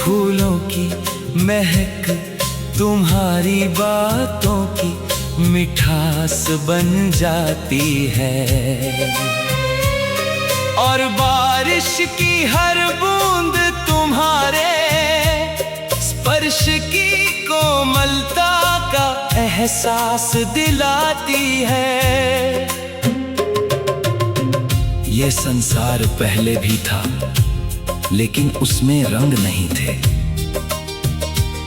फूलों की महक तुम्हारी बातों की मिठास बन जाती है। और बारिश की हर बूंद तुम्हारे स्पर्श की कोमलता का एहसास दिलाती है। ये संसार पहले भी था लेकिन उसमें रंग नहीं थे।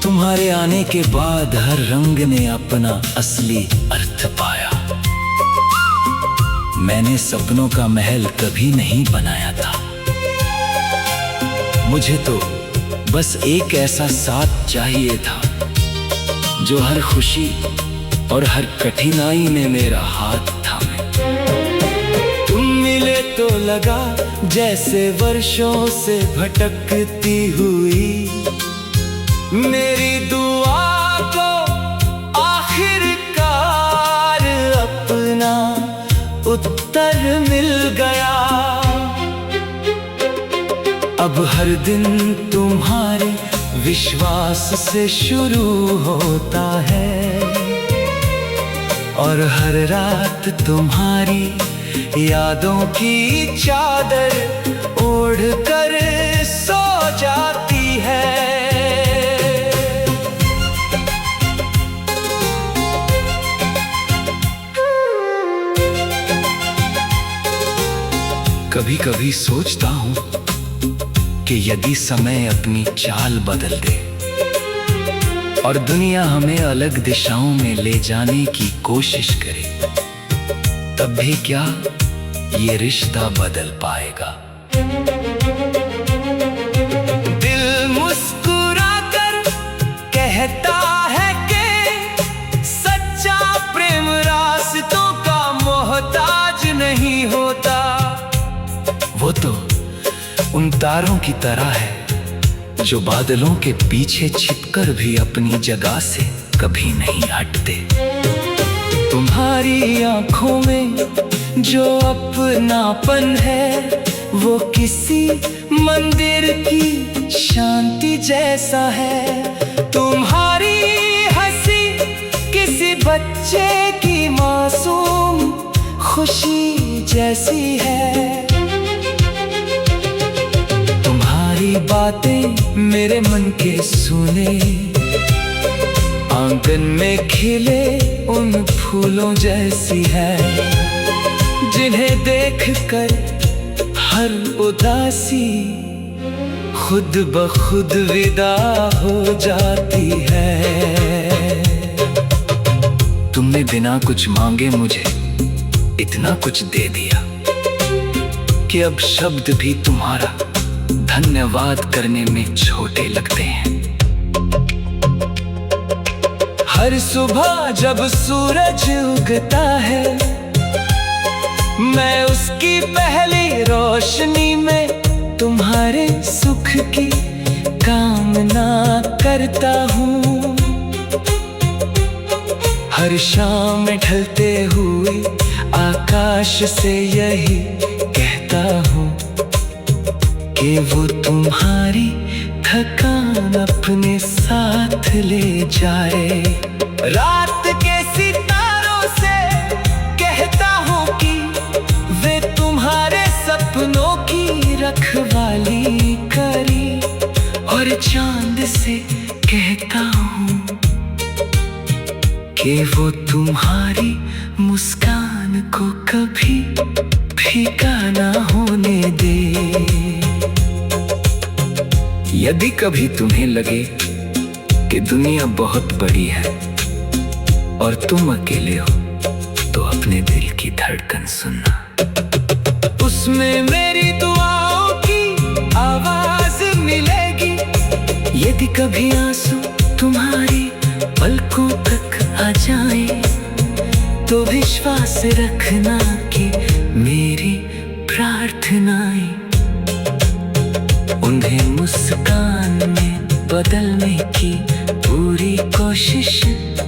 तुम्हारे आने के बाद हर रंग ने अपना असली अर्थ पाया। मैंने सपनों का महल कभी नहीं बनाया था। मुझे तो बस एक ऐसा साथ चाहिए था जो हर खुशी और हर कठिनाई में मेरा हाथ थामे। तुम मिले तो लगा जैसे वर्षों से भटकती हुई मेरी दुआ को आखिरकार अपना उत्तर मिल गया। अब हर दिन तुम्हारे विश्वास से शुरू होता है और हर रात तुम्हारी यादों की चादर ओढ़कर सो जाती है। कभी कभी सोचता हूँ कि यदि समय अपनी चाल बदल दे और दुनिया हमें अलग दिशाओं में ले जाने की कोशिश करे, तब भी क्या ये रिश्ता बदल पाएगा? दिल मुस्कुराकर कहता है कि सच्चा प्रेम रास्तों का मोहताज नहीं होता। वो तो उन तारों की तरह है जो बादलों के पीछे छिपकर भी अपनी जगह से कभी नहीं हटते। तुम्हारी आंखों में जो अपनापन है वो किसी मंदिर की शांति जैसा है। तुम्हारी हंसी किसी बच्चे की मासूम खुशी जैसी है। तुम्हारी बातें मेरे मन के सुने आंगन में खिले उन फूलों जैसी है, जिन्हें देखकर हर उदासी खुद ब खुद विदा हो जाती है। तुमने बिना कुछ मांगे मुझे इतना कुछ दे दिया कि अब शब्द भी तुम्हारा धन्यवाद करने में छोटे लगते हैं। हर सुबह जब सूरज उगता है मैं उसकी पहली रोशनी में तुम्हारे सुख की कामना करता हूँ। हर शाम ढलते हुए आकाश से यही कहता हूँ कि वो तुम्हारी थकान अपने साथ ले जाए। रात के सितारों से कहता हूँ कि वे तुम्हारे सपनों की रखवाली करी, और चांद से कहता हूँ कि वो तुम्हारी मुस्कान को कभी फीका ना होने दे। यदि कभी तुम्हें लगे कि दुनिया बहुत बड़ी है और तुम अकेले हो, तो अपने दिल की धड़कन सुनना। उसमें मेरी दुआओं की आवाज मिलेगी। यदि कभी आंसू तुम्हारी पलकों तक आ जाए, तो विश्वास रखना कि मेरी प्रार्थनाएं उन्हें मुस्कान में बदलने की पूरी कोशिश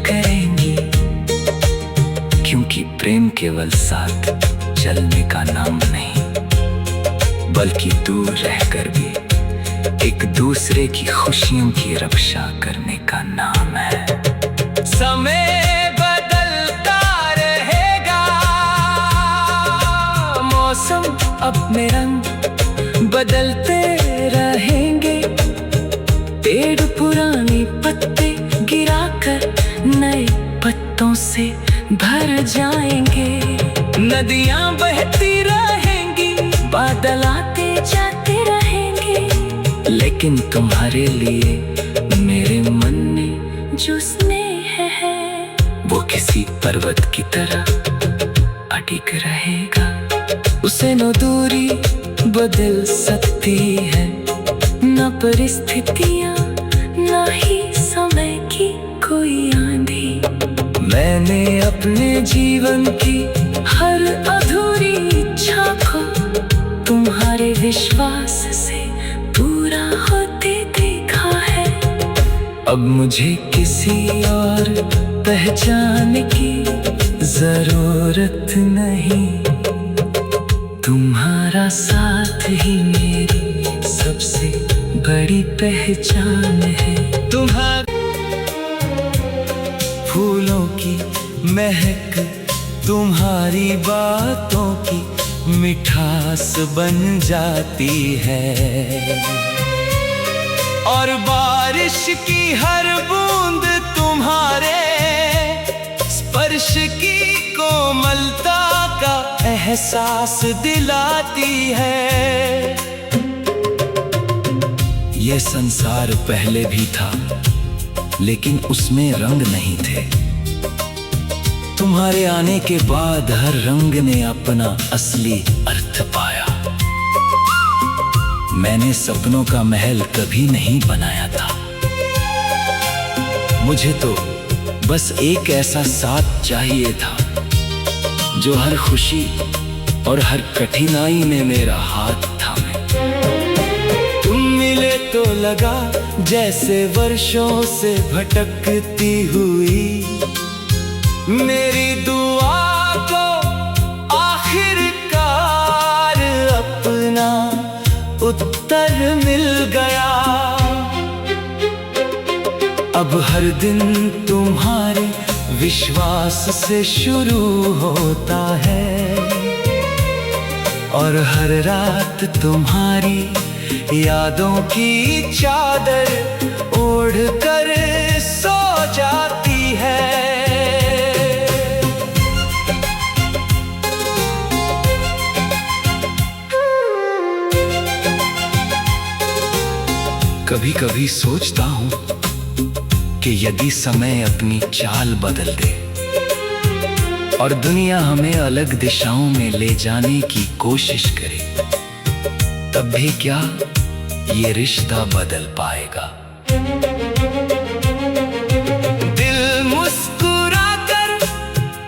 करेंगी। क्योंकि प्रेम केवल साथ चलने का नाम नहीं, बल्कि दूर रहकर भी एक दूसरे दूसरे की खुशियों की रक्षा करने का नाम है। समय बदलता रहेगा, मौसम अपने रंग बदलते रहेंगे, पेड़ पुराने पत्ते गिराकर नए पत्तों से भर जाएंगे, नदियां बहती रहेंगी, बादल आते जाते रहेंगे, लेकिन तुम्हारे लिए मेरे मन में जो स्नेह है वो किसी पर्वत की तरह अटक रहेगा। उसे न दूरी बदल सकती है, न परिस्थितियां, न ही समय की कोई आंधी। मैंने अपने जीवन की हर अधूरी इच्छा को तुम्हारे विश्वास से पूरा होते देखा है। अब मुझे किसी और पहचान की जरूरत नहीं, तुम्हारा साथ ही मेरी सबसे बड़ी पहचान है। तुम्हारे फूलों की महक, तुम्हारी बातों की मिठास बन जाती है, और बारिश की हर बूंद तुम्हारे स्पर्श की कोमलता का एहसास दिलाती है। ये संसार पहले भी था, लेकिन उसमें रंग नहीं थे। तुम्हारे आने के बाद हर रंग ने अपना असली अर्थ पाया। मैंने सपनों का महल कभी नहीं बनाया था, मुझे तो बस एक ऐसा साथ चाहिए था जो हर खुशी और हर कठिनाई में मेरा हाथ थामे। तुम मिले तो लगा जैसे वर्षों से भटकती हुई मेरी दुआ को आखिरकार अपना उत्तर मिल गया। अब हर दिन तुम्हारे विश्वास से शुरू होता है, और हर रात तुम्हारी यादों की चादर ओढ़ कर सो जाती है। कभी कभी सोचता हूँ कि यदि समय अपनी चाल बदल दे और दुनिया हमें अलग दिशाओं में ले जाने की कोशिश करे, तब भी क्या ये रिश्ता बदल पाएगा? दिल मुस्कुराकर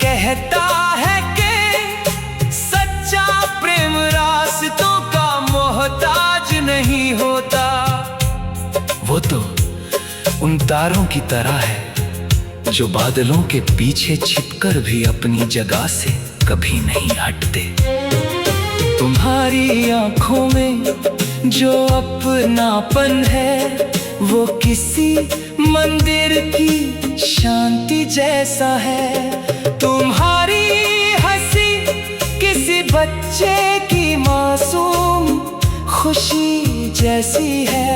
कहता है कि सच्चा प्रेम रास्तों का मोहताज नहीं होता। वो तो उन तारों की तरह है जो बादलों के पीछे छिपकर भी अपनी जगह से कभी नहीं हटते। तुम्हारी आंखों में जो अपनापन है वो किसी मंदिर की शांति जैसा है। तुम्हारी हंसी किसी बच्चे की मासूम खुशी जैसी है।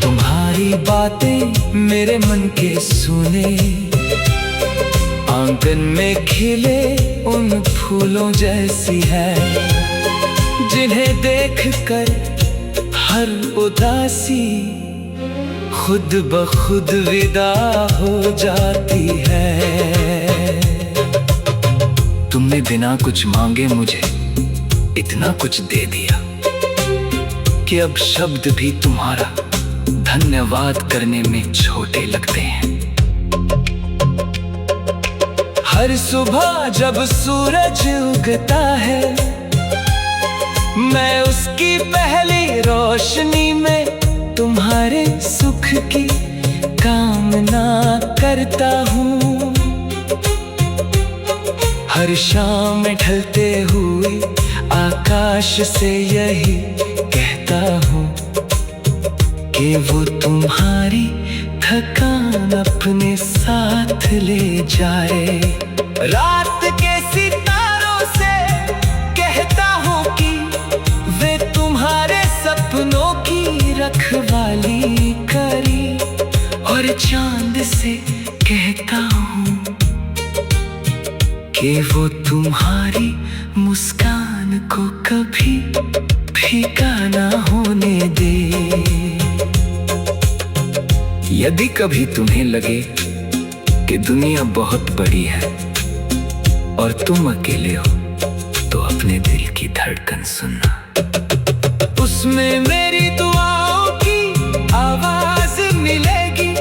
तुम्हारी बातें मेरे मन के सुने आंगन में खिले उन फूलों जैसी है, जिन्हें देखकर हर उदासी खुद ब खुद विदा हो जाती है। तुमने बिना कुछ मांगे मुझे इतना कुछ दे दिया कि अब शब्द भी तुम्हारा धन्यवाद करने में छोटे लगते हैं। हर सुबह जब सूरज उगता है मैं उसकी पहली रोशनी में तुम्हारे सुख की कामना करता हूँ। हर शाम ढलते हुए आकाश से यही कहता हूँ कि वो तुम्हारी थकान अपने साथ ले जाए। रात के सितारों से कहता हूँ कि वे तुम्हारे सपनों की रखवाली करी, और चांद से कहता हूँ कि वो तुम्हारी मुस्कान को कभी फीका ना होने दे। यदि कभी तुम्हें लगे कि दुनिया बहुत बड़ी है और तुम अकेले हो, तो अपने दिल की धड़कन सुनना, उसमें मेरी दुआओं की आवाज मिलेगी।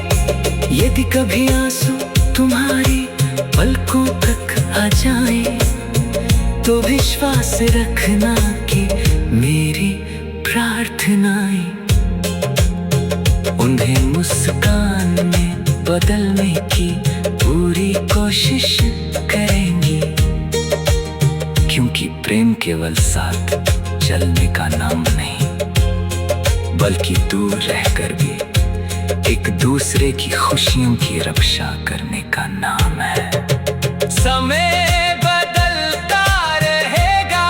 यदि कभी आंसू तुम्हारी पलकों तक आ जाए, तो विश्वास रखना कि मेरी प्रार्थनाएं उन्हें मुस्कान में बदलने की पूरी कोशिश करेंगी। क्योंकि प्रेम केवल साथ चलने का नाम नहीं, बल्कि दूर रहकर भी एक दूसरे की खुशियों की रक्षा करने का नाम है। समय बदलता रहेगा,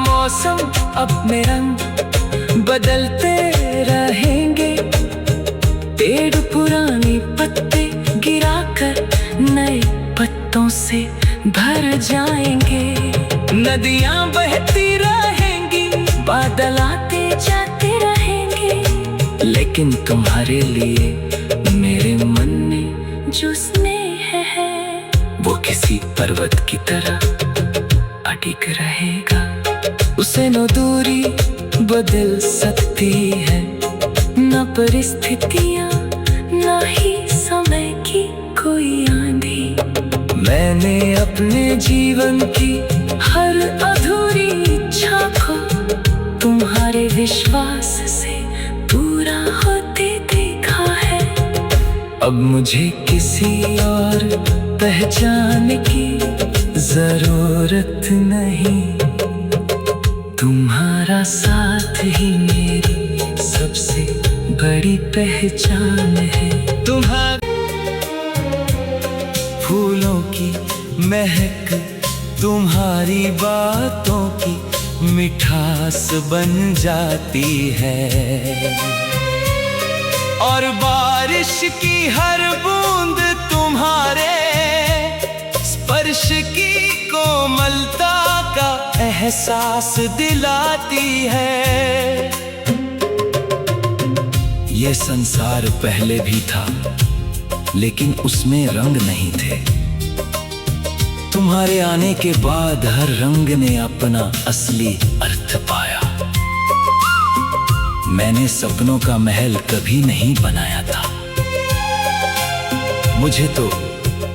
मौसम अपने रंग बदलते रहेंगे, पेड़ पुराने पत्ते गिराकर नए पत्तों से भर जाएंगे। नदियां बहती रहेंगी, बादल आते जाते रहेंगे, लेकिन तुम्हारे लिए मेरे मन में जो स्नेह है, वो किसी पर्वत की तरह अडिग रहेगा। उसे न दूरी बदल सकती है, न परिस्थितियां, न ही समय की कोई आंधी। मैंने अपने जीवन की हर अधूरी इच्छा को तुम्हारे विश्वास से पूरा होते देखा है। अब मुझे किसी और पहचान की जरूरत नहीं, तुम्हारा साथ ही मेरी सबसे बड़ी पहचान है। तुम्हारे फूलों की महक, तुम्हारी बातों की मिठास बन जाती है, और बारिश की हर बूंद तुम्हारे स्पर्श की कोमलता का एहसास दिलाती है। ये संसार पहले भी था, लेकिन उसमें रंग नहीं थे। तुम्हारे आने के बाद हर रंग ने अपना असली अर्थ पाया। मैंने सपनों का महल कभी नहीं बनाया था, मुझे तो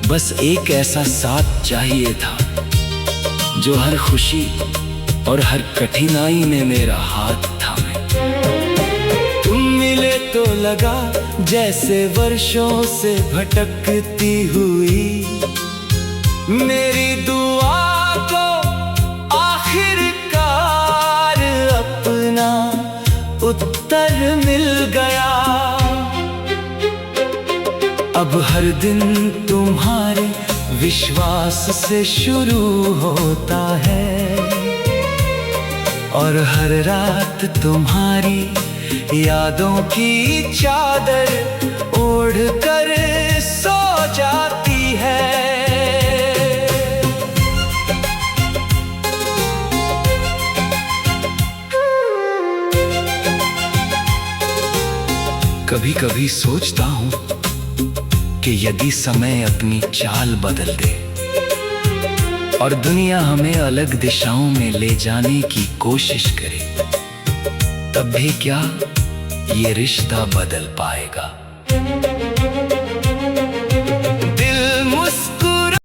बस एक ऐसा साथ चाहिए था जो हर खुशी और हर कठिनाई में मेरा हाथ थामे। तुम मिले तो लगा जैसे वर्षों से भटकती हुई मेरी दुआ को आखिरकार अपना उत्तर मिल गया। अब हर दिन तुम्हारे विश्वास से शुरू होता है, और हर रात तुम्हारी यादों की चादर ओढ़ कर सो जाती है। कभी कभी सोचता हूँ कि यदि समय अपनी चाल बदल दे और दुनिया हमें अलग दिशाओं में ले जाने की कोशिश करे, तब भी क्या ये रिश्ता बदल पाएगा?